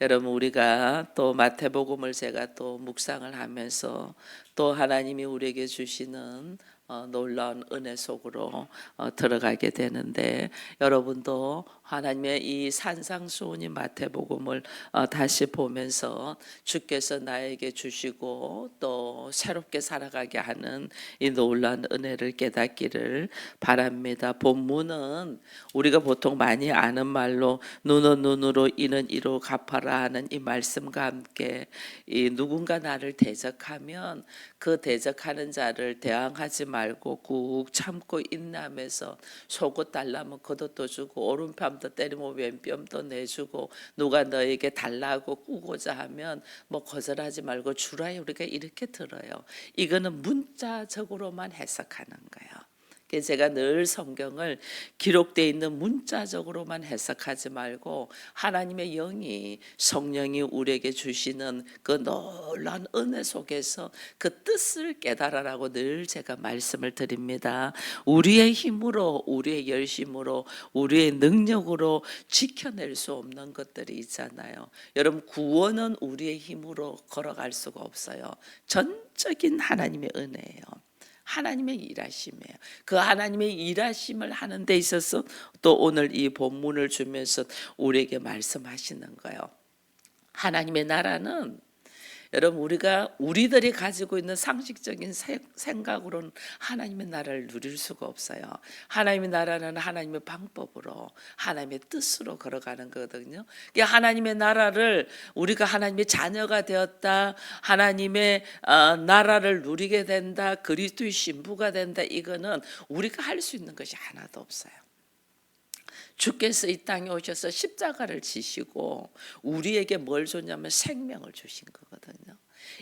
여러분, 우리가 또 마태복음을 제가 또 묵상을 하면서 또 하나님이 우리에게 주시는 놀라운 은혜 속으로 들어가게 되는데, 여러분도 하나님의 이 산상수훈인 마태복음을 다시 보면서 주께서 나에게 주시고 또 새롭게 살아가게 하는 이 놀라운 은혜를 깨닫기를 바랍니다. 본문은 우리가 보통 많이 아는 말로 눈은 눈으로 이는 이로 갚아라 하는 이 말씀과 함께, 이 누군가 나를 대적하면 그 대적하는 자를 대항하지 말고 꾹 참고 인내하면서 속옷 달라면 겉옷도 주고 오른뺨도 때리면 왼뺨도 내주고, 누가 너에게 달라고 꾸고자 하면 뭐 거절하지 말고 주라, 우리가 이렇게 들어요. 이거는 문자적으로만 해석하는 거예요. 제가 늘 성경을 기록되어 있는 문자적으로만 해석하지 말고 하나님의 영이, 성령이 우리에게 주시는 그 놀라운 은혜 속에서 그 뜻을 깨달아라고 늘 제가 말씀을 드립니다. 우리의 힘으로, 우리의 열심으로, 우리의 능력으로 지켜낼 수 없는 것들이 있잖아요. 여러분, 구원은 우리의 힘으로 걸어갈 수가 없어요. 전적인 하나님의 은혜예요. 하나님의 일하심이에요. 그 하나님의 일하심을 하는 데 있어서 또 오늘 이 본문을 주면서 우리에게 말씀하시는 거예요. 하나님의 나라는, 여러분, 우리들이 가지고 있는 상식적인 생각으로는 하나님의 나라를 누릴 수가 없어요. 하나님의 나라는 하나님의 방법으로, 하나님의 뜻으로 걸어가는 거거든요. 하나님의 나라를, 우리가 하나님의 자녀가 되었다, 하나님의 나라를 누리게 된다, 그리스도의 신부가 된다, 이거는 우리가 할 수 있는 것이 하나도 없어요. 주께서 이 땅에 오셔서 십자가를 지시고 우리에게 뭘 줬냐면 생명을 주신 거거든요.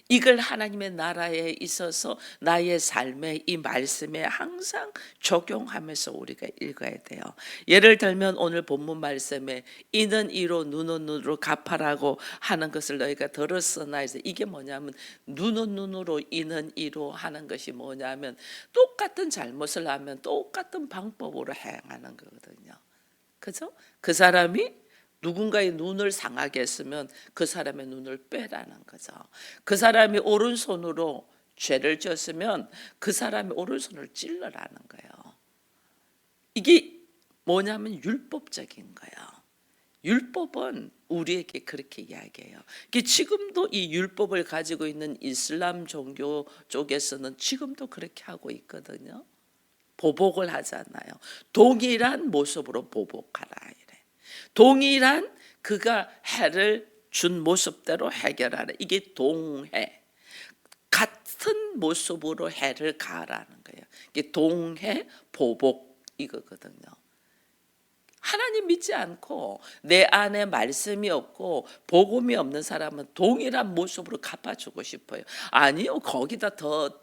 이걸 하나님의 나라에 있어서 나의 삶에, 이 말씀에 항상 적용하면서 우리가 읽어야 돼요. 예를 들면 오늘 본문 말씀에 이는 이로 눈은 눈으로 갚아라고 하는 것을 너희가 들었으나 해서, 이게 뭐냐면 눈은 눈으로 이는 이로 하는 것이 뭐냐면 똑같은 잘못을 하면 똑같은 방법으로 행하는 거거든요. 그죠? 그 사람이 누군가의 눈을 상하게 했으면 그 사람의 눈을 빼라는 거죠. 그 사람이 오른손으로 죄를 지었으면 그 사람이 오른손을 찔러라는 거예요. 이게 뭐냐면 율법적인 거예요. 율법은 우리에게 그렇게 이야기해요. 지금도 이 율법을 가지고 있는 이슬람 종교 쪽에서는 지금도 그렇게 하고 있거든요. 보복을 하잖아요. 동일한 모습으로 보복하라 이래. 동일한 그가 해를 준 모습대로 해결하라. 이게 동해. 같은 모습으로 해를 가라는 거예요. 이게 동해 보복 이거거든요. 하나님 믿지 않고 내 안에 말씀이 없고 복음이 없는 사람은 동일한 모습으로 갚아주고 싶어요. 아니요, 거기다 더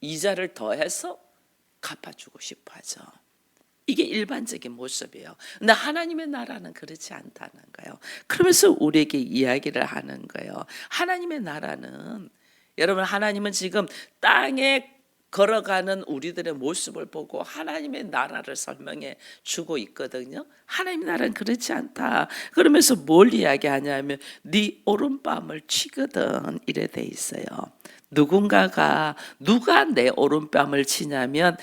이자를 더해서 갚아주고 싶어 하죠. 이게 일반적인 모습이에요. 근데 하나님의 나라는 그렇지 않다는 거예요. 그러면서 우리에게 이야기를 하는 거예요. 하나님의 나라는, 여러분, 하나님은 지금 땅에 걸어가는 우리들의 모습을 보고 하나님의 나라를 설명해 주고 있거든요. 하나님의 나라는 그렇지 않다. 그러면서 뭘 이야기하냐면 네 오른뺨을 치거든 이래 돼 있어요. 누가 내 오른뺨을 치냐면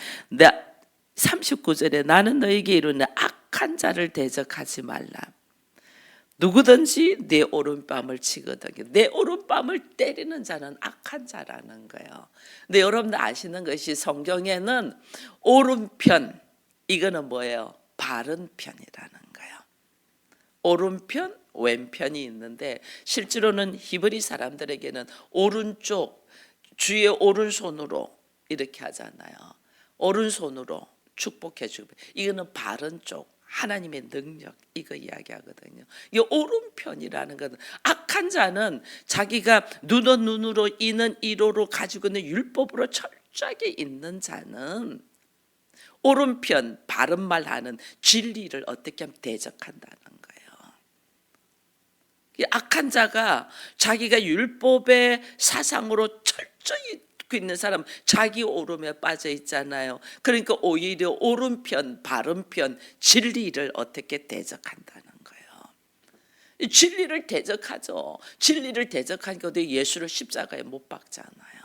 39절에 나는 너에게 이르노니 악한 자를 대적하지 말라. 누구든지 내 오른뺨을 치거든요. 내 오른뺨을 때리는 자는 악한 자라는 거예요. 근데 여러분들 아시는 것이 성경에는 오른편, 이거는 뭐예요? 바른 편이라는 거예요. 오른편, 왼편이 있는데 실제로는 히브리 사람들에게는 오른쪽, 주의 오른손으로 이렇게 하잖아요. 오른손으로 축복해 주고, 이거는 바른 쪽, 하나님의 능력, 이거 이야기하거든요. 이 오른편이라는 것은 악한 자는 자기가 눈은 눈으로 이는 이로로 가지고 있는 율법으로 철저하게 있는 자는 오른편, 바른 말하는 진리를 어떻게 하면 대적한다는 거예요. 악한 자가 자기가 율법의 사상으로 철저히 있는 사람, 자기 오름에 빠져 있잖아요. 그러니까 오히려 오른편, 바른 편, 진리를 어떻게 대적한다는 거예요. 이 진리를 대적하죠. 진리를 대적하니까 예수를 십자가에 못 박잖아요.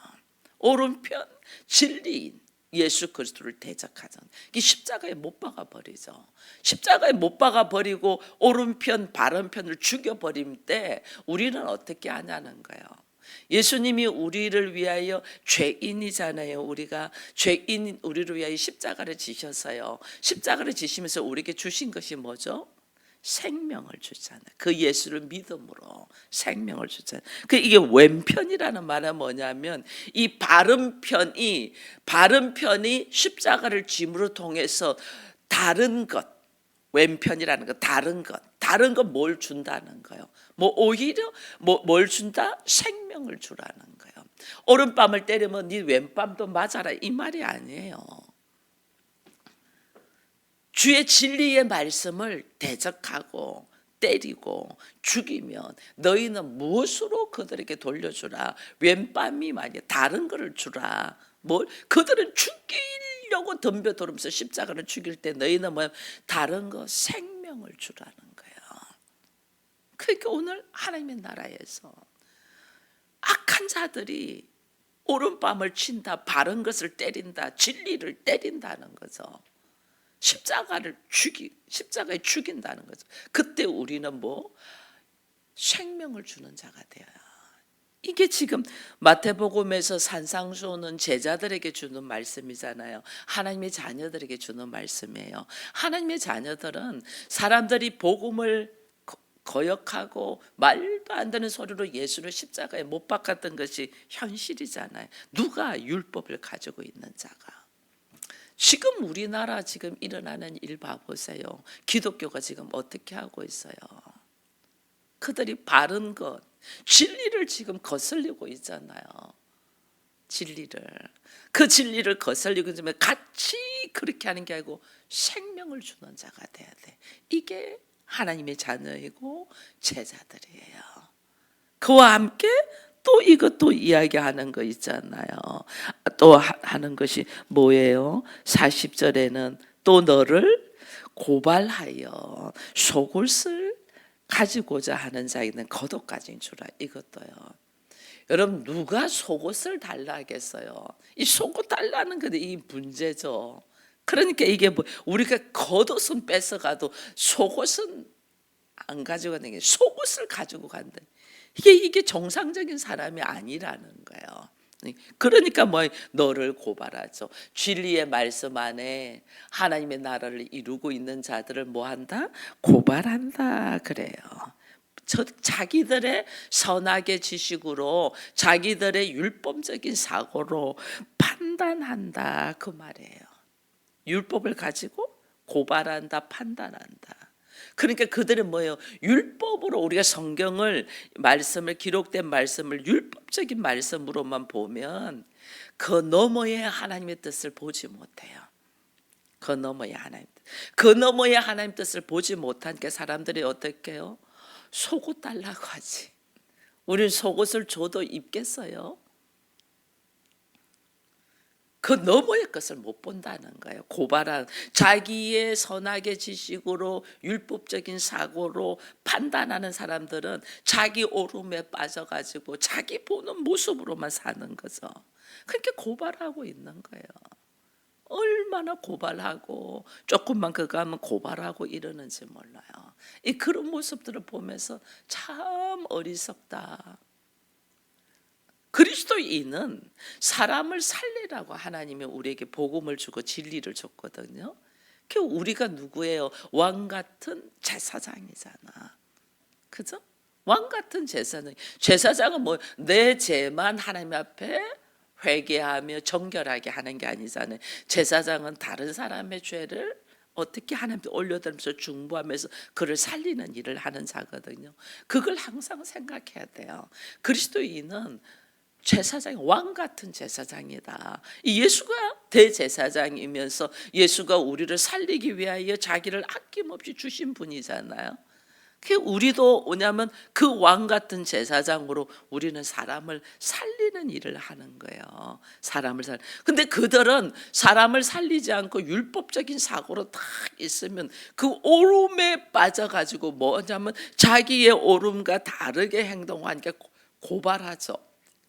오른편 진리인 예수 그리스도를 대적하잖아요. 이 십자가에 못 박아 버리죠. 십자가에 못 박아 버리고 오른편 바른편을 죽여 버릴 때 우리는 어떻게 하냐는 거예요. 예수님이 우리를 위하여 죄인이잖아요. 우리가 죄인 우리를 위하여 십자가를 지셨어요. 십자가를 지시면서 우리에게 주신 것이 뭐죠? 생명을 주잖아요. 그 예수를 믿음으로 생명을 주잖아요. 그 이게 왼편이라는 말은 뭐냐면 이 바른 편이 십자가를 짐으로 통해서 다른 것, 왼편이라는 거 다른 것 뭘 준다는 거예요. 뭐 오히려 뭘 준다? 생명을 주라는 거예요. 오른밤을 때리면 네 왼밤도 맞아라 이 말이 아니에요. 주의 진리의 말씀을 대적하고 때리고 죽이면 너희는 무엇으로 그들에게 돌려주라? 왼밤이 말이야 다른 거를 주라. 뭘? 그들은 죽이려고 덤벼들면서 십자가를 죽일 때 너희는 뭐 다른 거 생명을 주라는 거예요. 그러니까 오늘 하나님의 나라에서 악한 자들이 오른밤을 친다, 바른 것을 때린다, 진리를 때린다는 거죠. 십자가에 죽인다는 거죠. 그때 우리는 뭐 생명을 주는 자가 되어요. 이게 지금 마태복음에서 산상수훈은 제자들에게 주는 말씀이잖아요. 하나님의 자녀들에게 주는 말씀이에요. 하나님의 자녀들은 사람들이 복음을 거역하고 말도 안 되는 소리로 예수를 십자가에 못 박았던 것이 현실이잖아요. 누가 율법을 가지고 있는 자가. 지금 우리나라 지금 일어나는 일 봐보세요. 기독교가 지금 어떻게 하고 있어요? 그들이 바른 것, 진리를 지금 거슬리고 있잖아요. 진리를. 그 진리를 거슬리고 있으면 같이 그렇게 하는 게 아니고 생명을 주는 자가 돼야 돼. 이게 하나님의 자녀이고 제자들이에요. 그와 함께 또 이것도 이야기하는 거 있잖아요. 또 하는 것이 뭐예요? 40절에는 또 너를 고발하여 속옷을 가지고자 하는 자에게는 겉옷까지 주라. 이것도요. 여러분 누가 속옷을 달라 하겠어요? 이 속옷 달라는 게 이 문제죠. 그러니까 이게 뭐 우리가 겉옷은 뺏어가도 속옷은 안 가지고 가는 게 속옷을 가지고 간다. 이게 정상적인 사람이 아니라는 거예요. 그러니까 뭐 너를 고발하죠. 진리의 말씀 안에 하나님의 나라를 이루고 있는 자들을 뭐 한다? 고발한다 그래요. 자기들의 선악의 지식으로 자기들의 율법적인 사고로 판단한다 그 말이에요. 율법을 가지고 고발한다, 판단한다. 그러니까 그들은 뭐예요? 율법으로 우리가 성경을 말씀을 기록된 말씀을 율법적인 말씀으로만 보면 그 너머에 하나님의 뜻을 보지 못해요. 그 너머에 하나님 뜻을 보지 못하니까 사람들이 어떻게 해요? 속옷 달라고 하지. 우리는 속옷을 줘도 입겠어요? 그 너머의 것을 못 본다는 거예요. 고발한 자기의 선악의 지식으로 율법적인 사고로 판단하는 사람들은 자기 오름에 빠져가지고 자기 보는 모습으로만 사는 거죠. 그렇게 고발하고 있는 거예요. 얼마나 고발하고 조금만 그거 하면 고발하고 이러는지 몰라요. 이 그런 모습들을 보면서 참 어리석다. 그리스도인은 사람을 살리라고 하나님이 우리에게 복음을 주고 진리를 줬거든요. 그 우리가 누구예요? 왕 같은 제사장이잖아. 그죠? 왕 같은 제사장. 제사장은 뭐 내 죄만 하나님 앞에 회개하며 정결하게 하는 게 아니잖아요. 제사장은 다른 사람의 죄를 어떻게 하나님께 올려드리면서 중보하면서 그를 살리는 일을 하는 자거든요. 그걸 항상 생각해야 돼요. 그리스도인은 제사장이 왕 같은 제사장이다. 예수가 대제사장이면서 예수가 우리를 살리기 위하여 자기를 아낌없이 주신 분이잖아요. 그 우리도 뭐냐면 그 왕 같은 제사장으로 우리는 사람을 살리는 일을 하는 거예요. 사람을 근데 그들은 사람을 살리지 않고 율법적인 사고로 딱 있으면 그 오름에 빠져가지고 뭐냐면 자기의 오름과 다르게 행동하니까 고발하죠.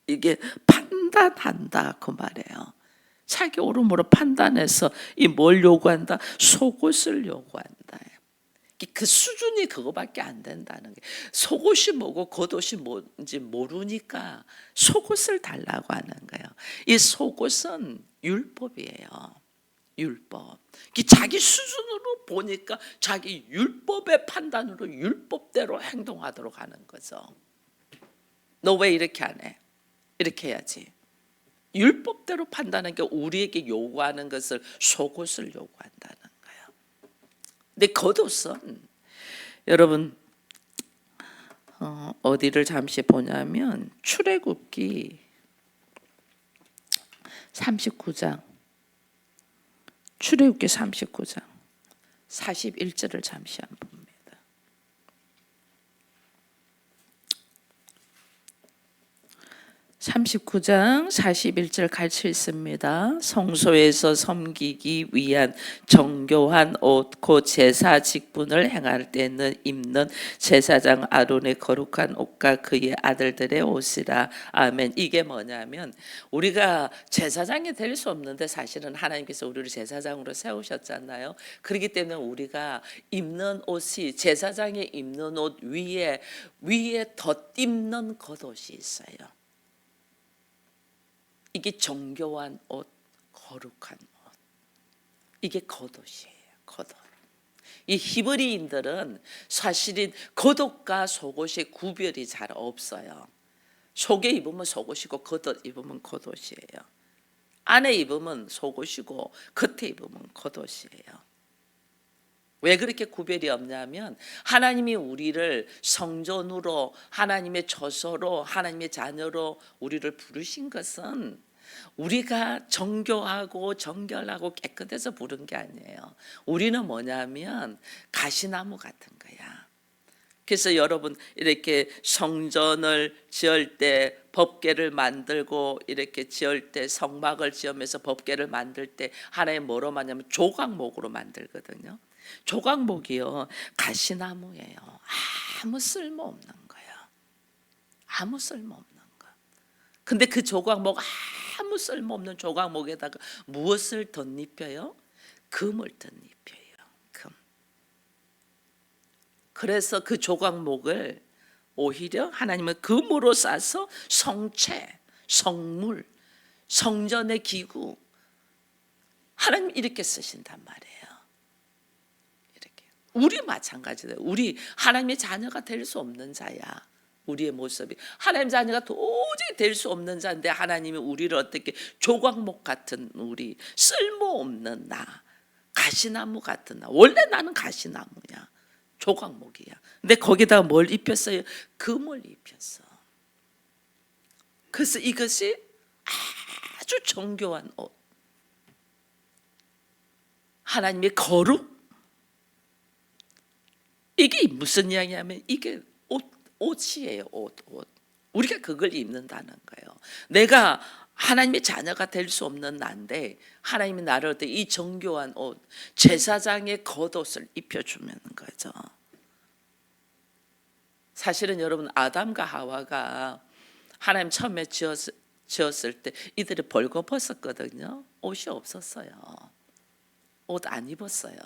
이게 판단한다 그 말이에요. 자기 오름으로 판단해서 이 뭘 요구한다? 속옷을 요구한다. 그 수준이 그거밖에 안 된다는 게, 속옷이 뭐고 겉옷이 뭔지 모르니까 속옷을 달라고 하는 거예요. 이 속옷은 율법이에요. 율법. 자기 수준으로 보니까 자기 율법의 판단으로 율법대로 행동하도록 하는 거죠. 너 왜 이렇게 안 해? 이렇게 해야지. 율법대로 판단하는 게 우리에게 요구하는 것을 속옷을 요구한다는 거예요. 근데 겉옷은 여러분 어디를 잠시 보냐면 출애굽기 39장 출애굽기 39장 41절을 잠시 한번 봅니다. 39장 41절 같이 있습니다. 성소에서 섬기기 위한 정교한 옷 곧 제사 직분을 행할 때는 입는 제사장 아론의 거룩한 옷과 그의 아들들의 옷이라. 아멘. 이게 뭐냐면 우리가 제사장이 될 수 없는데 사실은 하나님께서 우리를 제사장으로 세우셨잖아요. 그렇기 때문에 우리가 입는 옷이 제사장이 입는 옷 위에 덧입는 겉옷이 있어요. 이게 정교한 옷, 거룩한 옷. 이게 겉옷이에요. 겉옷. 이 히브리인들은 사실은 겉옷과 속옷의 구별이 잘 없어요. 속에 입으면 속옷이고 겉옷 입으면 겉옷이에요. 안에 입으면 속옷이고 겉에 입으면 겉옷이에요. 왜 그렇게 구별이 없냐면 하나님이 우리를 성전으로, 하나님의 처소로, 하나님의 자녀로 우리를 부르신 것은 우리가 정교하고 정결하고 깨끗해서 부른 게 아니에요. 우리는 뭐냐면 가시나무 같은 거야. 그래서 여러분 이렇게 성전을 지을 때 법궤를 만들고 이렇게 지을 때 성막을 지으면서 법궤를 만들 때 하나님 뭐로 만드냐면 조각목으로 만들거든요. 조각목이요 가시나무예요. 아무 쓸모없는 거예요. 아무 쓸모없는 거. 근데 그 조각목, 아무 쓸모없는 조각목에다가 무엇을 덧입혀요? 금을 덧입혀요. 금. 그래서 그 조각목을 오히려 하나님은 금으로 싸서 성체, 성물, 성전의 기구, 하나님 이렇게 쓰신단 말이에요. 우리 마찬가지예요. 우리 하나님의 자녀가 될 수 없는 자야. 우리의 모습이 하나님 자녀가 도저히 될 수 없는 자인데 하나님이 우리를 어떻게 조각목 같은 우리, 쓸모없는 나, 가시나무 같은 나. 원래 나는 가시나무야. 조각목이야. 근데 거기다가 뭘 입혔어요? 금을 입혔어. 그래서 이것이 아주 정교한 옷. 하나님의 거룩. 이게 무슨 이야기냐면 이게 옷이에요. 옷. 우리가 그걸 입는다는 거예요. 내가 하나님의 자녀가 될 수 없는 나인데 하나님이 나를 이 정교한 옷, 제사장의 겉옷을 입혀주는 거죠. 사실은 여러분 아담과 하와가 하나님 처음에 지었을 때 이들이 벌거벗었거든요. 옷이 없었어요. 옷 안 입었어요.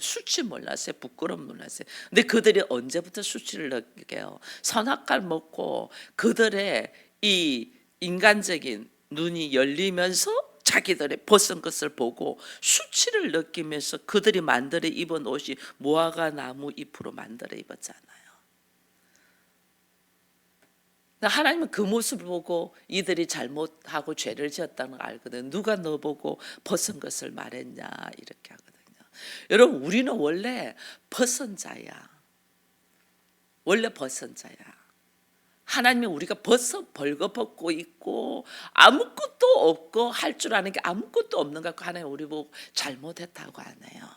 수치 몰랐어요. 부끄러움 몰랐어요. 근데 그들이 언제부터 수치를 느껴요? 선악과를 먹고 그들의 이 인간적인 눈이 열리면서 자기들의 벗은 것을 보고 수치를 느끼면서 그들이 만들어 입은 옷이 무화과 나무 잎으로 만들어 입었잖아요. 하나님은 그 모습을 보고 이들이 잘못하고 죄를 지었다는 걸 알거든요. 누가 너 보고 벗은 것을 말했냐 이렇게 하거든요. 여러분 우리는 원래 벗은 자야. 원래 벗은 자야. 하나님이 우리가 벌거벗고 있고 아무것도 없고 할 줄 아는 게 아무것도 없는 것 같고 하나님 우리 보고 잘못했다고 안 해요.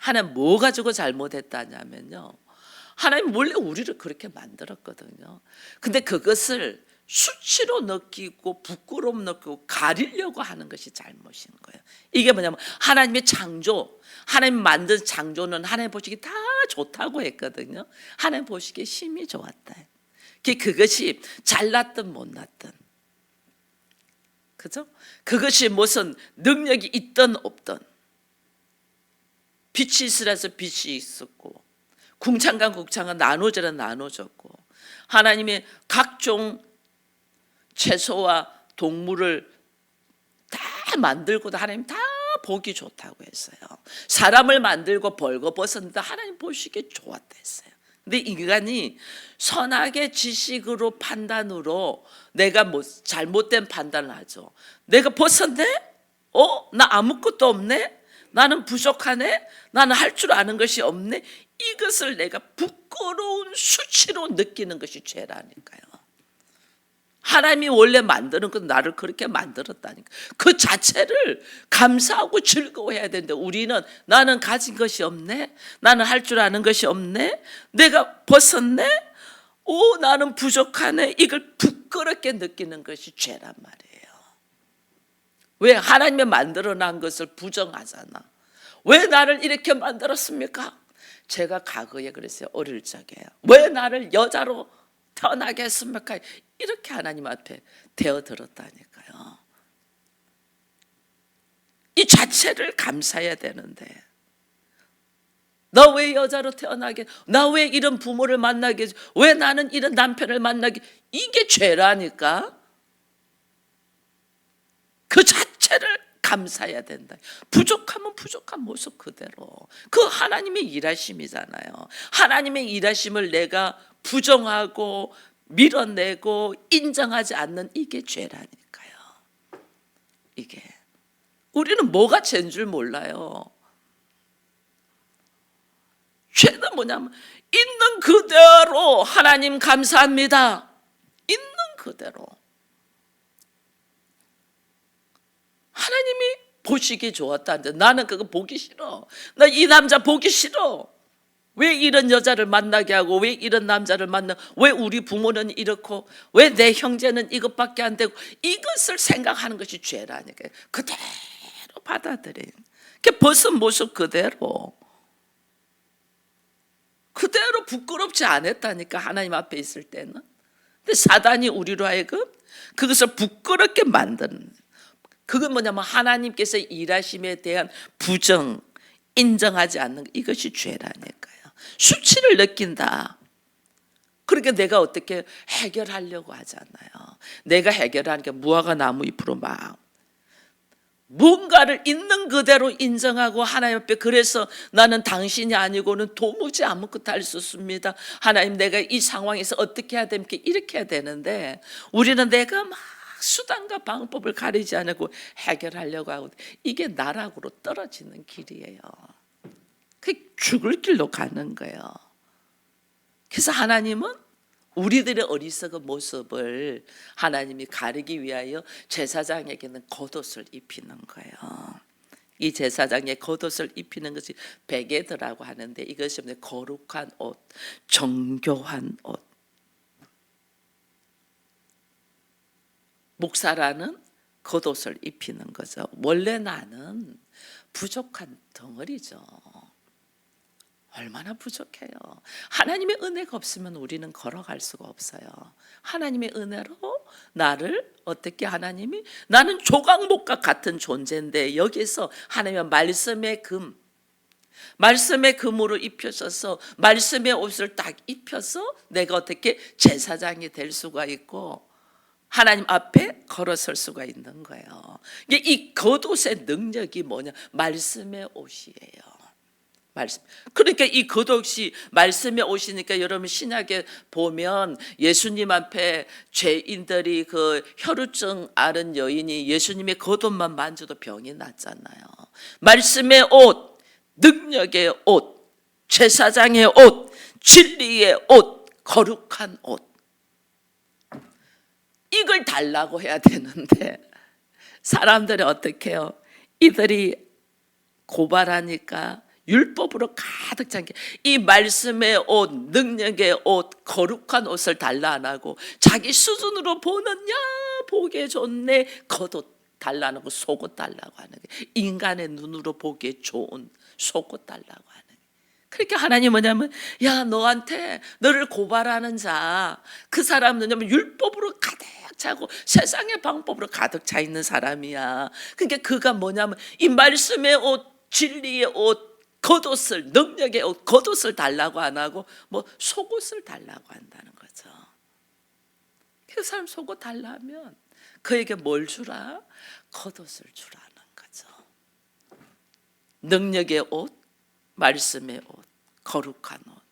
하나님 뭐 가지고 잘못했다냐면요, 하나님 원래 우리를 그렇게 만들었거든요. 근데 그것을 수치로 느끼고 부끄러움 느끼고 가리려고 하는 것이 잘못인 거예요. 이게 뭐냐면 하나님의 창조, 하나님 만든 창조는 하나님 보시기에 다 좋다고 했거든요. 하나님 보시기에 심히 좋았다. 그것이 잘났든 못났든, 그죠? 그것이 무슨 능력이 있든 없든, 빛이 있으라서 빛이 있었고, 궁창과 국창은 나누어져라 나누어졌고, 하나님의 각종 채소와 동물을 다 만들고도 하나님 다 보기 좋다고 했어요. 사람을 만들고 벌거벗었는데 하나님 보시기에 좋았다 했어요. 근데 인간이 선악의 지식으로 판단으로 내가 뭐 잘못된 판단을 하죠. 내가 벗었네? 나 아무것도 없네? 나는 부족하네? 나는 할 줄 아는 것이 없네? 이것을 내가 부끄러운 수치로 느끼는 것이 죄라니까요. 하나님이 원래 만드는 건 나를 그렇게 만들었다니까. 그 자체를 감사하고 즐거워해야 되는데 우리는 나는 가진 것이 없네? 나는 할 줄 아는 것이 없네? 내가 벗었네? 나는 부족하네? 이걸 부끄럽게 느끼는 것이 죄란 말이에요. 왜? 하나님이 만들어 난 것을 부정하잖아. 왜 나를 이렇게 만들었습니까? 제가 과거에 그랬어요. 어릴 적에. 왜 나를 여자로 태어나게 했습니까? 이렇게 하나님 앞에 대어들었다니까요. 이 자체를 감사해야 되는데, 나 왜 여자로 태어나게, 나 왜 이런 부모를 만나게, 왜 나는 이런 남편을 만나게, 이게 죄라니까. 그 자체를 감사해야 된다. 부족하면 부족한 모습 그대로. 그 하나님의 일하심이잖아요. 하나님의 일하심을 내가 부정하고 밀어내고 인정하지 않는 이게 죄라니까요. 이게 우리는 뭐가 죄인 줄 몰라요. 죄는 뭐냐면 있는 그대로 하나님 감사합니다. 있는 그대로 하나님이 보시기 좋았다는데 나는 그거 보기 싫어. 나 이 남자 보기 싫어. 왜 이런 여자를 만나게 하고, 왜 이런 남자를 만나, 왜 우리 부모는 이렇고, 왜 내 형제는 이것밖에 안 되고, 이것을 생각하는 것이 죄라니까요. 그대로 받아들인, 그 벗은 모습 그대로 부끄럽지 않았다니까, 하나님 앞에 있을 때는. 근데 사단이 우리로 하여금 그것을 부끄럽게 만드는, 그건 뭐냐면 하나님께서 일하심에 대한 부정, 인정하지 않는 이것이 죄라니까요. 수치를 느낀다. 그러니까 내가 어떻게 해결하려고 하잖아요. 내가 해결하는 게 무화과 나무 잎으로 막 뭔가를 있는 그대로 인정하고 하나님 앞에, 그래서 나는 당신이 아니고는 도무지 아무것도 할 수 없습니다. 하나님, 내가 이 상황에서 어떻게 해야 됩니까? 이렇게 해야 되는데 우리는 내가 막 수단과 방법을 가리지 않고 해결하려고 하고, 이게 나락으로 떨어지는 길이에요. 그 죽을 길로 가는 거예요. 그래서 하나님은 우리들의 어리석은 모습을 하나님이 가리기 위하여 제사장에게는 겉옷을 입히는 거예요. 이 제사장의 겉옷을 입히는 것이 베게드라고 하는데, 이것이 거룩한 옷, 정교한 옷. 목사라는 겉옷을 입히는 거죠. 원래 나는 부족한 덩어리죠. 얼마나 부족해요. 하나님의 은혜가 없으면 우리는 걸어갈 수가 없어요. 하나님의 은혜로 나를 어떻게, 하나님이, 나는 조각목과 같은 존재인데 여기서 하나님의 말씀의 금, 말씀의 금으로 입혀져서 말씀의 옷을 딱 입혀서 내가 어떻게 제사장이 될 수가 있고 하나님 앞에 걸어설 수가 있는 거예요. 이 겉옷의 능력이 뭐냐? 말씀의 옷이에요. 말씀. 그러니까 이 겉옷이 말씀에 오시니까, 여러분 신약에 보면 예수님 앞에 죄인들이, 그 혈루증 앓은 여인이 예수님의 겉옷만 만져도 병이 났잖아요. 말씀의 옷, 능력의 옷, 제사장의 옷, 진리의 옷, 거룩한 옷, 이걸 달라고 해야 되는데 사람들이 어떻게 해요? 이들이 고발하니까 율법으로 가득 찬 게 이 말씀의 옷, 능력의 옷, 거룩한 옷을 달라 안 하고 자기 수준으로 보는 야 보기에 좋네 겉옷 달라 안 하고 속옷 달라고 하는 게 인간의 눈으로 보기에 좋은 속옷 달라고 하는 게. 그러니까 하나님 뭐냐면 야 너한테 너를 고발하는 자 그 사람은 뭐냐면 율법으로 가득 차고 세상의 방법으로 가득 차 있는 사람이야. 그러니까 그가 뭐냐면 이 말씀의 옷, 진리의 옷, 겉옷을 능력의 옷, 겉옷을 달라고 안 하고 뭐 속옷을 달라고 한다는 거죠. 그 사람 속옷 달라면 그에게 뭘 주라? 겉옷을 주라는 거죠. 능력의 옷, 말씀의 옷, 거룩한 옷,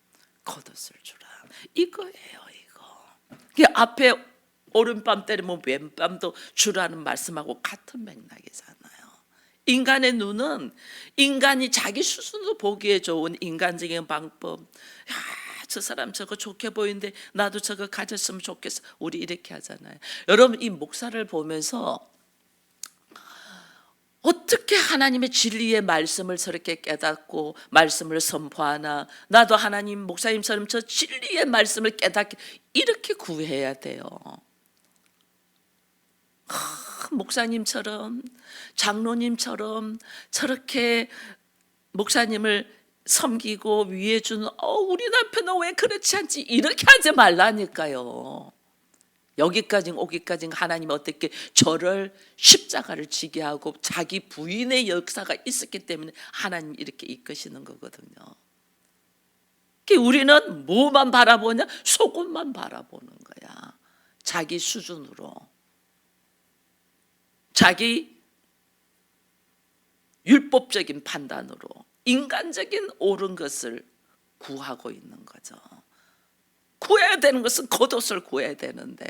겉옷을 주라. 이거예요, 이거. 그 앞에 오른밤 때리면 왼밤도 주라는 말씀하고 같은 맥락이잖아요. 인간의 눈은 인간이 자기 수준으로 보기에 좋은 인간적인 방법. 야, 저 사람 저거 좋게 보이는데 나도 저거 가졌으면 좋겠어. 우리 이렇게 하잖아요. 여러분 이 목사를 보면서 어떻게 하나님의 진리의 말씀을 저렇게 깨닫고 말씀을 선포하나. 나도 하나님 목사님처럼 저 진리의 말씀을 깨닫게 이렇게 구해야 돼요. 목사님처럼 장로님처럼 저렇게 목사님을 섬기고 위해 주는 우리 남편은 왜 그렇지 않지 이렇게 하지 말라니까요. 여기까지 오기까지 하나님 어떻게 저를 십자가를 지게 하고 자기 부인의 역사가 있었기 때문에 하나님 이렇게 이끄시는 거거든요. 우리는 뭐만 바라보냐? 속옷만 바라보는 거야. 자기 수준으로. 자기 율법적인 판단으로 인간적인 옳은 것을 구하고 있는 거죠. 구해야 되는 것은 겉옷을 구해야 되는데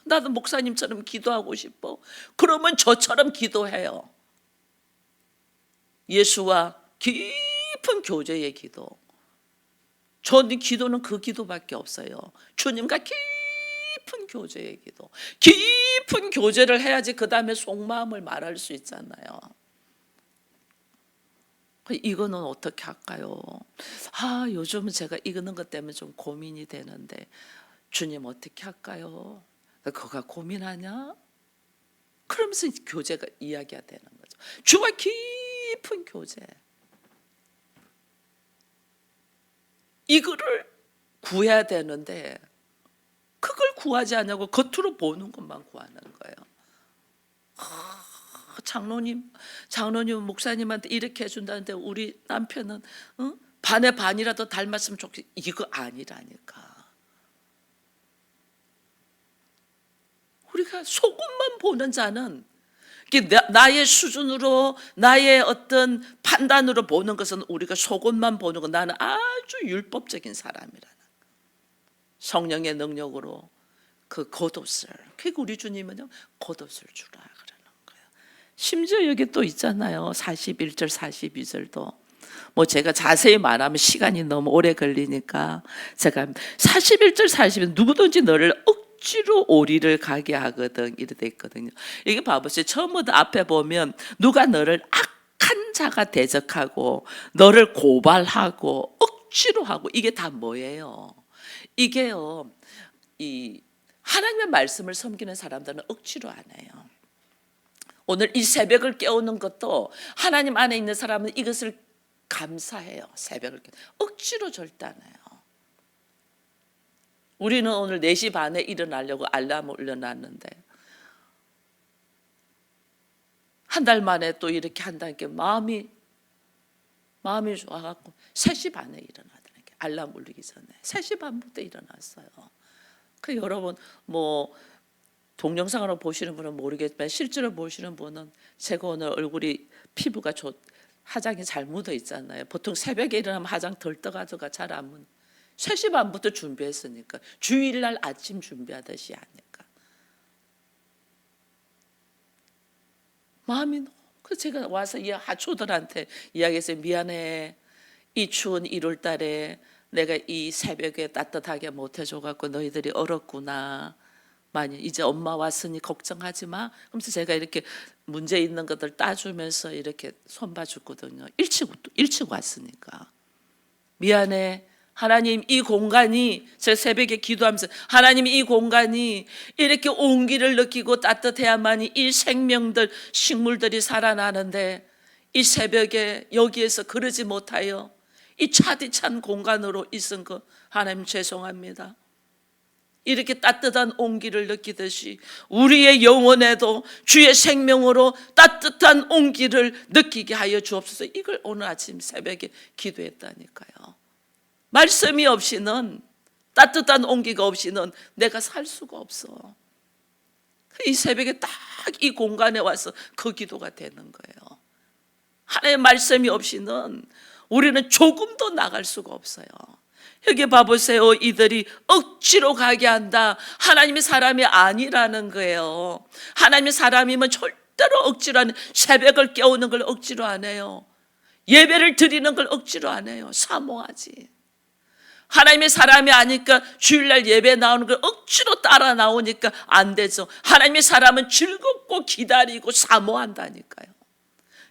나도 목사님처럼 기도하고 싶어. 그러면 저처럼 기도해요. 예수와 깊은 교제의 기도. 저는 기도는 그 기도밖에 없어요. 주님과 깊은 교제의 기도. 깊은 교제를 해야지 그 다음에 속마음을 말할 수 있잖아요. 이거는 어떻게 할까요? 요즘은 제가 이거는 것 때문에 좀 고민이 되는데 주님 어떻게 할까요? 그가 고민하냐? 그러면서 교제가 이야기가 되는 거죠. 주와 깊은 교제. 이거를 구해야 되는데 그걸 구하지 않냐고 겉으로 보는 것만 구하는 거예요. 장로님 목사님한테 이렇게 해준다는데 우리 남편은 반의 반이라도 닮았으면 좋겠어. 이거 아니라니까. 우리가 속옷만 보는 자는 나의 수준으로 나의 어떤 판단으로 보는 것은 우리가 속옷만 보는 건 나는 아주 율법적인 사람이라는 성령의 능력으로 그 겉옷을 그리고 우리 주님은요 겉옷을 주라 그러는 거예요. 심지어 여기 또 있잖아요. 41절 42절도 뭐 제가 자세히 말하면 시간이 너무 오래 걸리니까 제가 41절 42절 누구든지 너를 억지로 오리를 가게 하거든 이렇게 돼 있거든요. 이게 봐보세요. 처음부터 앞에 보면 누가 너를 악한 자가 대적하고 너를 고발하고 억지로 하고 이게 다 뭐예요? 이게요. 이 하나님의 말씀을 섬기는 사람들은 억지로 안 해요. 오늘 이 새벽을 깨우는 것도 하나님 안에 있는 사람은 이것을 감사해요. 새벽을 억지로 절대 안 해요. 우리는 오늘 4시 반에 일어나려고 알람을 올려놨는데 한 달 만에 또 이렇게 한다는 게 마음이 좋아갖고 3시 반에 일어나더라는 게 알람 울리기 전에 3시 반부터 일어났어요. 그 여러분 뭐 동영상으로 보시는 분은 모르겠지만 실제로 보시는 분은 제가 오늘 얼굴이 피부가 화장이 잘 묻어 있잖아요. 보통 새벽에 일어나면 화장 덜 떠가지고 잘 안 묻는 3시 반부터 준비했으니까 주일날 아침 준비하듯이 하니까 마음이 그래서 제가 와서 이 하초들한테 이야기했어요. 미안해. 이 추운 1월 달에 내가 이 새벽에 따뜻하게 못 해줘갖고 너희들이 얼었구나. 많이 이제 엄마 왔으니 걱정하지 마. 그러면서 제가 이렇게 문제 있는 것들 따주면서 이렇게 손봐줬거든요. 일찍 왔으니까. 미안해. 하나님, 이 공간이, 제가 새벽에 기도하면서 하나님, 이 공간이 이렇게 온기를 느끼고 따뜻해야만이 이 생명들, 식물들이 살아나는데 이 새벽에 여기에서 그러지 못하여 이 차디찬 공간으로 있은 거 하나님 죄송합니다. 이렇게 따뜻한 온기를 느끼듯이 우리의 영혼에도 주의 생명으로 따뜻한 온기를 느끼게 하여 주옵소서. 이걸 오늘 아침 새벽에 기도했다니까요. 말씀이 없이는, 따뜻한 온기가 없이는 내가 살 수가 없어. 이 새벽에 딱 이 공간에 와서 그 기도가 되는 거예요. 하나님의 말씀이 없이는 우리는 조금도 나갈 수가 없어요. 여기 봐보세요. 이들이 억지로 가게 한다. 하나님의 사람이 아니라는 거예요. 하나님의 사람이면 절대로 억지로 안 해요. 새벽을 깨우는 걸 억지로 안 해요. 예배를 드리는 걸 억지로 안 해요. 사모하지. 하나님의 사람이 아니까 주일날 예배 나오는 걸 억지로 따라 나오니까 안 되죠. 하나님의 사람은 즐겁고 기다리고 사모한다니까요.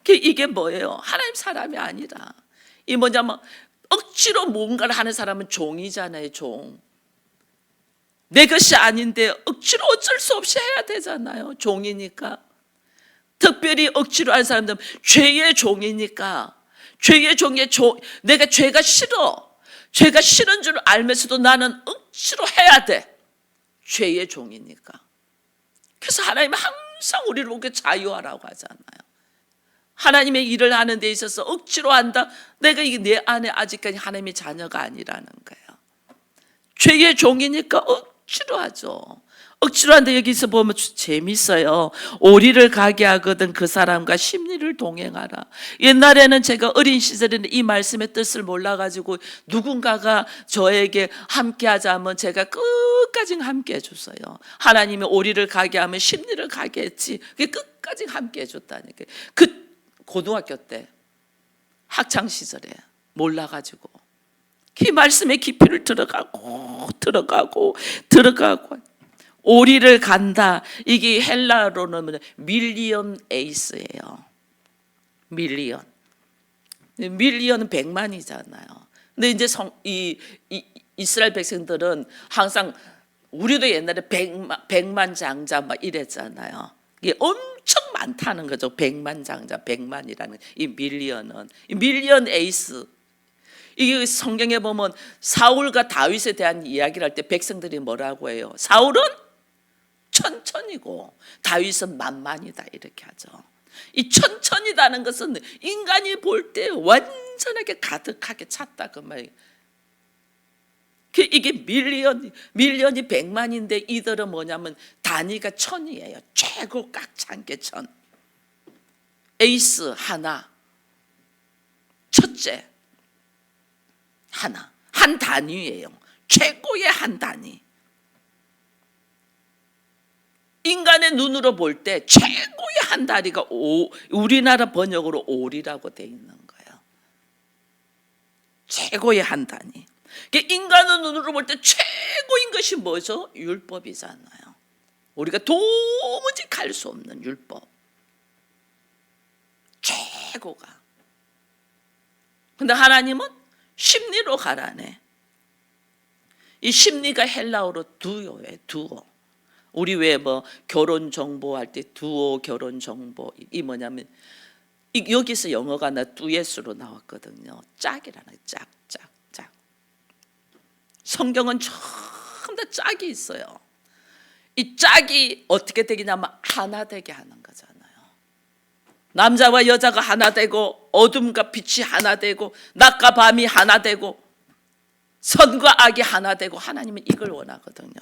이게 뭐예요? 하나님 사람이 아니라 이 뭐냐면 억지로 뭔가를 하는 사람은 종이잖아요. 종. 내 것이 아닌데 억지로 어쩔 수 없이 해야 되잖아요. 종이니까. 특별히 억지로 하는 사람들은 죄의 종이니까, 죄의 종의 내가 죄가 싫어, 죄가 싫은 줄 알면서도 나는 억지로 해야 돼. 죄의 종이니까. 그래서 하나님은 항상 우리를 보고 자유하라고 하잖아요. 하나님의 일을 하는 데 있어서 억지로 한다. 내가 이게 내 안에 아직까지 하나님의 자녀가 아니라는 거예요. 죄의 종이니까 억지로 하죠. 억지로 한다. 여기서 보면 재밌어요. 오리를 가게 하거든 그 사람과 심리를 동행하라. 옛날에는 제가 어린 시절에는 이 말씀의 뜻을 몰라가지고 누군가가 저에게 함께 하자면 제가 끝까지 함께 해줬어요. 하나님이 오리를 가게 하면 심리를 가게 했지. 그게 끝까지 함께 해줬다니까요. 그 고등학교 때 학창 시절에 몰라가지고 이 말씀의 깊이를 들어가고 오리를 간다. 이게 헬라어로는 밀리언 에이스예요. 밀리언은 100만이잖아요. 근데 이제 이스라엘 백성들은 항상 우리도 옛날에 100만 장자 막 이랬잖아요. 이게 엄청 많다는 거죠. 100만 장자, 100만이라는 이 밀리언은. 이 밀리언 에이스. 이게 성경에 보면 사울과 다윗에 대한 이야기를 할 때 백성들이 뭐라고 해요? 사울은 천천이고 다윗은 만만이다 이렇게 하죠. 이 천천이다는 것은 인간이 볼 때 완전하게 가득하게 찼다 그 말이에요. 이게 밀리언이 100만인데 이들은 뭐냐면 단위가 천이에요. 최고 꽉 찬 게 천. 에이스 하나, 첫째 하나, 한 단위예요. 최고의 한 단위. 인간의 눈으로 볼 때 최고의 한 단위가 우리나라 번역으로 오리라고 돼 있는 거예요. 최고의 한 단위. 인간의 눈으로 볼 때 최고인 것이 뭐죠? 율법이잖아요. 우리가 도무지 갈 수 없는 율법. 최고가. 근데 하나님은 심리로 가라네. 이 심리가 헬라어로 두오예요. 두오. 우리 왜 뭐 결혼 정보할 때 두오 결혼 정보 이 뭐냐면 여기서 영어가 나 듀엣으로 나왔거든요. 짝이라는 짝. 성경은 전부 다 짝이 있어요. 이 짝이 어떻게 되냐면 하나 되게 하는 거잖아요. 남자와 여자가 하나 되고 어둠과 빛이 하나 되고 낮과 밤이 하나 되고 선과 악이 하나 되고 하나님은 이걸 원하거든요.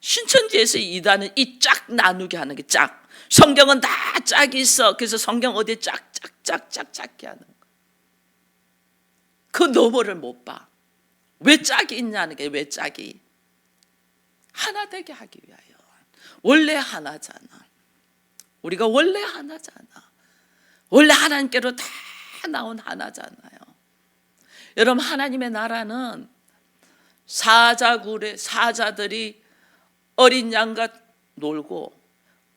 신천지에서 이단은 이 짝 나누게 하는 게 짝. 성경은 다 짝이 있어. 그래서 성경 어디에 짝게 하는 거야. 그 너머를 못 봐. 왜 짝이 있냐는 게 왜 짝이. 하나 되게 하기 위하여. 원래 하나잖아. 우리가 원래 하나잖아. 원래 하나님께로 다 나온 하나잖아요. 여러분 하나님의 나라는 사자들이 어린 양과 놀고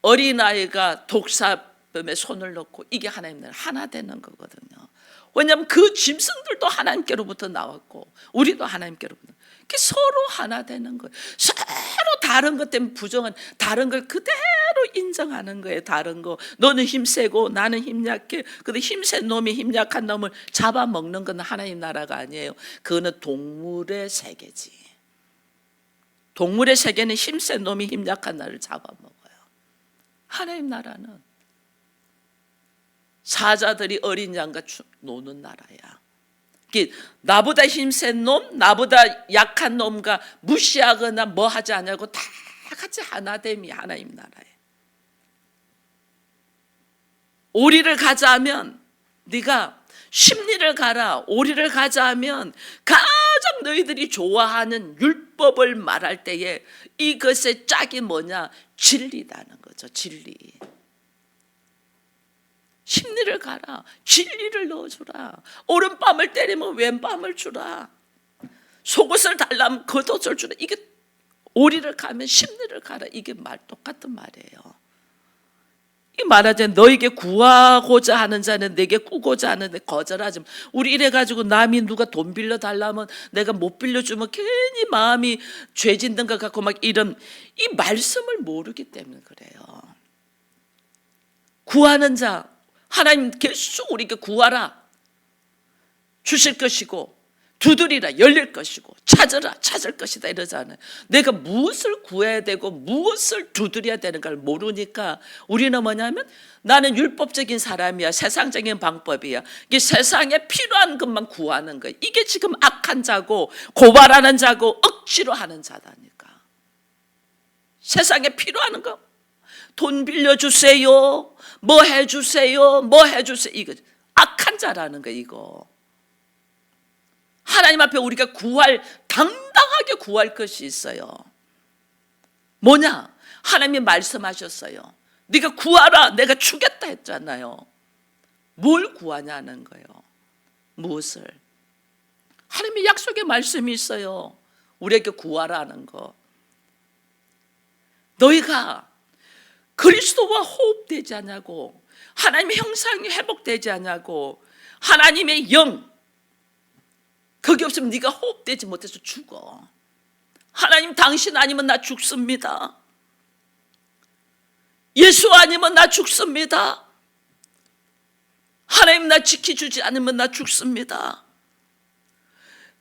어린아이가 독사범에 손을 넣고 이게 하나님 나라 하나 되는 거거든요. 왜냐하면 그 짐승들도 하나님께로부터 나왔고 우리도 하나님께로부터 서로 하나 되는 거예요. 서로 다른 것 때문에 부정한 다른 걸 그대로 인정하는 거예요. 다른 거 너는 힘세고 나는 힘 약해. 근데 힘센 놈이 힘 약한 놈을 잡아먹는 건 하나님 나라가 아니에요. 그거는 동물의 세계지. 동물의 세계는 힘센 놈이 힘 약한 나를 잡아먹어요. 하나님 나라는 사자들이 어린 양과 노는 나라야. 나보다 힘센 놈, 나보다 약한 놈과 무시하거나 뭐 하지 않냐고 다 같이 하나됨이 하나님 나라예요. 오리를 가자 하면 네가 심리를 가라. 오리를 가자 하면 가장 너희들이 좋아하는 율법을 말할 때에 이것의 짝이 뭐냐? 진리라는 거죠. 진리. 심리를 가라. 진리를 넣어주라. 오른밤을 때리면 왼밤을 주라. 속옷을 달라면 겉옷을 주라. 이게 오리를 가면 심리를 가라. 이게 똑같은 말이에요. 이 말하자 너에게 구하고자 하는 자는 내게 꾸고자 하는데 거절하지 마. 우리 이래가지고 남이 누가 돈 빌려달라면 내가 못 빌려주면 괜히 마음이 죄 짓는 것 같고 막 이런 이 말씀을 모르기 때문에 그래요. 구하는 자 하나님 계속 우리에게 구하라 주실 것이고 두드리라 열릴 것이고 찾으라 찾을 것이다 이러잖아요. 내가 무엇을 구해야 되고 무엇을 두드려야 되는가를 모르니까 우리는 뭐냐면 나는 율법적인 사람이야. 세상적인 방법이야. 이게 세상에 필요한 것만 구하는 거예요. 이게 지금 악한 자고 고발하는 자고 억지로 하는 자다니까. 세상에 필요한 거 돈 빌려주세요. 뭐 해주세요. 뭐 해주세요. 이거 악한 자라는 거 이거. 하나님 앞에 우리가 당당하게 구할 것이 있어요. 뭐냐? 하나님이 말씀하셨어요. 네가 구하라. 내가 주겠다 했잖아요. 뭘 구하냐는 거예요. 무엇을? 하나님의 약속의 말씀이 있어요. 우리에게 구하라는 거. 너희가 그리스도와 호흡되지 않냐고, 하나님의 형상이 회복되지 않냐고, 하나님의 영 거기 없으면 네가 호흡되지 못해서 죽어. 하나님 당신 아니면 나 죽습니다. 예수 아니면 나 죽습니다. 하나님 나 지켜주지 않으면 나 죽습니다.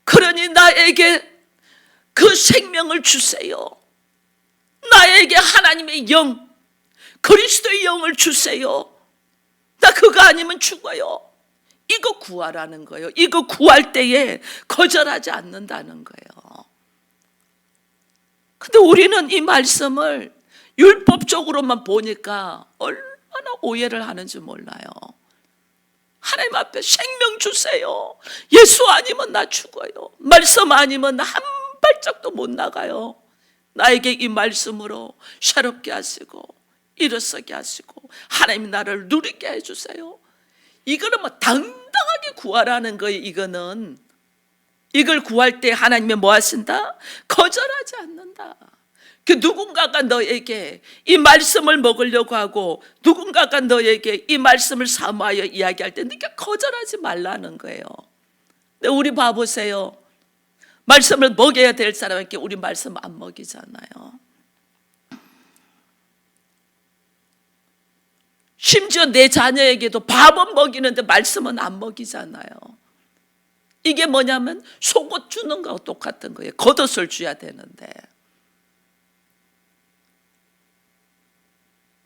그러니 나에게 그 생명을 주세요. 나에게 하나님의 영, 그리스도의 영을 주세요. 나 그거 아니면 죽어요. 이거 구하라는 거예요. 이거 구할 때에 거절하지 않는다는 거예요. 근데 우리는 이 말씀을 율법적으로만 보니까 얼마나 오해를 하는지 몰라요. 하나님 앞에 생명 주세요. 예수 아니면 나 죽어요. 말씀 아니면 나 한 발짝도 못 나가요. 나에게 이 말씀으로 새롭게 하시고 일어서게 하시고 하나님 나를 누리게 해주세요. 이거는 뭐 당당하게 구하라는 거예요. 이걸 구할 때 하나님이 뭐 하신다? 거절하지 않는다. 그 누군가가 너에게 이 말씀을 먹으려고 하고 누군가가 너에게 이 말씀을 사모하여 이야기할 때 네가 거절하지 말라는 거예요. 근데 우리 봐보세요. 말씀을 먹여야 될 사람에게 우리 말씀 안 먹이잖아요. 심지어 내 자녀에게도 밥은 먹이는데 말씀은 안 먹이잖아요. 이게 뭐냐면 속옷 주는 거하고 똑같은 거예요. 겉옷을 줘야 되는데.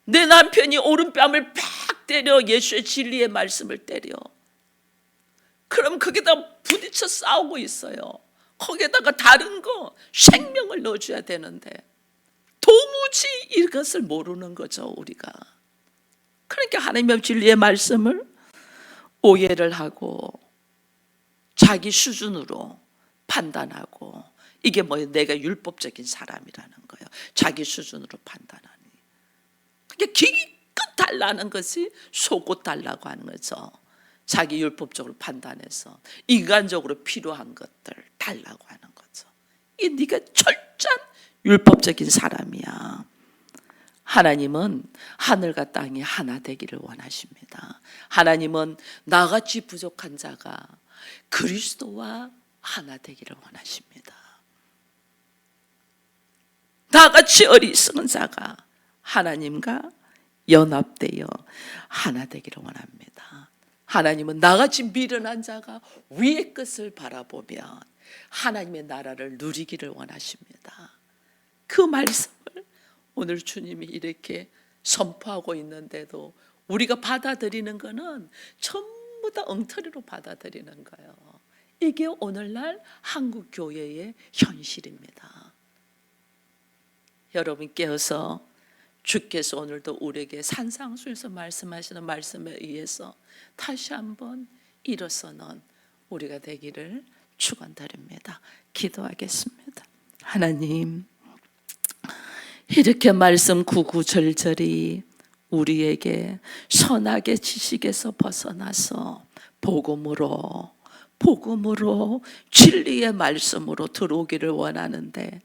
내 남편이 오른뺨을 팍 때려 예수의 진리의 말씀을 때려. 그럼 거기다 부딪혀 싸우고 있어요. 거기에다가 다른 거 생명을 넣어줘야 되는데 도무지 이것을 모르는 거죠 우리가. 그러니까 하나님의 진리의 말씀을 오해를 하고 자기 수준으로 판단하고 이게 뭐예요? 내가 율법적인 사람이라는 거예요. 자기 수준으로 판단하니. 그게 기껏 달라는 것이 속옷 달라고 하는 거죠. 자기 율법적으로 판단해서 인간적으로 필요한 것들 달라고 하는 거죠. 네가 철저한 율법적인 사람이야. 하나님은 하늘과 땅이 하나 되기를 원하십니다. 하나님은 나같이 부족한 자가 그리스도와 하나 되기를 원하십니다. 나같이 어리석은 자가 하나님과 연합되어 하나 되기를 원합니다. 하나님은 나같이 미련한 자가 위의 것을 바라보면 하나님의 나라를 누리기를 원하십니다. 그 말씀을 오늘 주님이 이렇게 선포하고 있는데도 우리가 받아들이는 것은 전부 다 엉터리로 받아들이는 거예요. 이게 오늘날 한국 교회의 현실입니다. 여러분 깨어서 주께서 오늘도 우리에게 산상수에서 말씀하시는 말씀에 의해서 다시 한번 일어서는 우리가 되기를 축원드립니다. 기도하겠습니다. 하나님, 이렇게 말씀 구구절절히 우리에게 선악의 지식에서 벗어나서 복음으로 진리의 말씀으로 들어오기를 원하는데,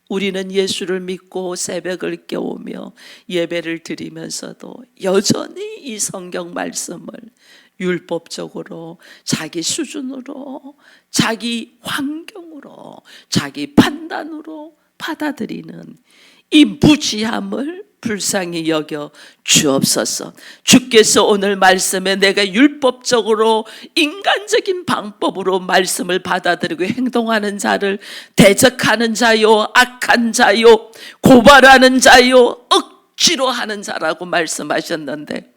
우리는 예수를 믿고 새벽을 깨우며 예배를 드리면서도 여전히 이 성경 말씀을 율법적으로 자기 수준으로, 자기 환경으로, 자기 판단으로 받아들이는 이 무지함을 불쌍히 여겨 주옵소서. 주께서 오늘 말씀에 내가 율법적으로 인간적인 방법으로 말씀을 받아들이고 행동하는 자를 대적하는 자요, 악한 자요, 고발하는 자요, 억지로 하는 자라고 말씀하셨는데,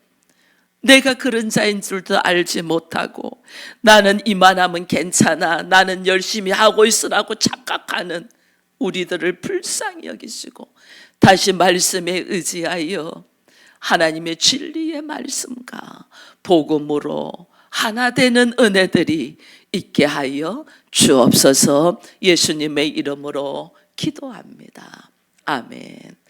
내가 그런 자인 줄도 알지 못하고 나는 이만하면 괜찮아, 나는 열심히 하고 있으라고 착각하는 우리들을 불쌍히 여기시고 다시 말씀에 의지하여 하나님의 진리의 말씀과 복음으로 하나 되는 은혜들이 있게 하여 주옵소서. 예수님의 이름으로 기도합니다. 아멘.